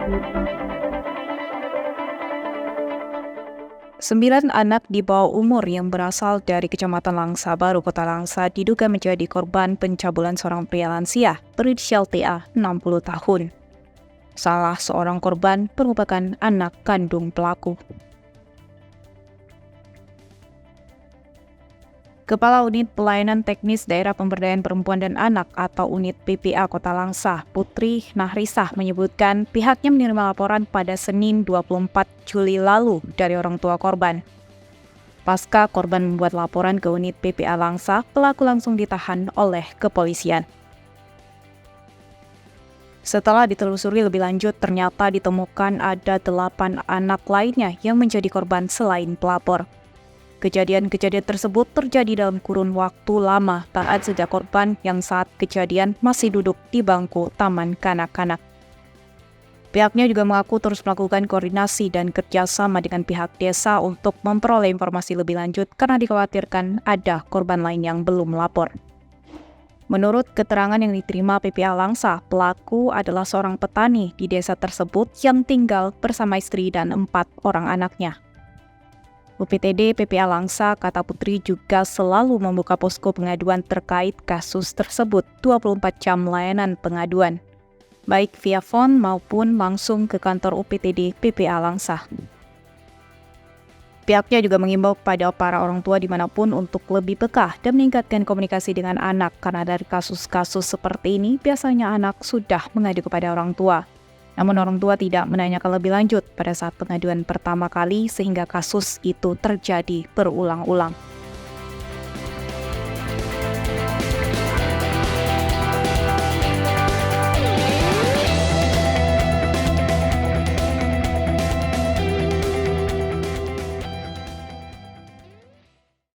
9 anak di bawah umur yang berasal dari Kecamatan Langsa Baru, Kota Langsa diduga menjadi korban pencabulan seorang pria lansia berinisial TA 60 tahun. Salah seorang korban merupakan anak kandung pelaku. Kepala Unit Pelayanan Teknis Daerah Pemberdayaan Perempuan dan Anak atau Unit PPA Kota Langsa, Putri Nahrisah menyebutkan pihaknya menerima laporan pada Senin 24 Juli lalu dari orang tua korban. Pasca korban membuat laporan ke Unit PPA Langsa, pelaku langsung ditahan oleh kepolisian. Setelah ditelusuri lebih lanjut, ternyata ditemukan ada 8 anak lainnya yang menjadi korban selain pelapor. Kejadian-kejadian tersebut terjadi dalam kurun waktu lama saat sejak korban yang saat kejadian masih duduk di bangku taman kanak-kanak. Pihaknya juga mengaku terus melakukan koordinasi dan kerjasama dengan pihak desa untuk memperoleh informasi lebih lanjut karena dikhawatirkan ada korban lain yang belum melapor. Menurut keterangan yang diterima PPA Langsa, pelaku adalah seorang petani di desa tersebut yang tinggal bersama istri dan 4 orang anaknya. UPTD PPA Langsa, kata Putri, juga selalu membuka posko pengaduan terkait kasus tersebut 24 jam layanan pengaduan, baik via phone maupun langsung ke kantor UPTD PPA Langsa. Pihaknya juga mengimbau kepada para orang tua dimanapun untuk lebih peka dan meningkatkan komunikasi dengan anak, karena dari kasus-kasus seperti ini biasanya anak sudah mengadu kepada orang tua. Namun orang tua tidak menanyakan lebih lanjut pada saat pengaduan pertama kali sehingga kasus itu terjadi berulang-ulang.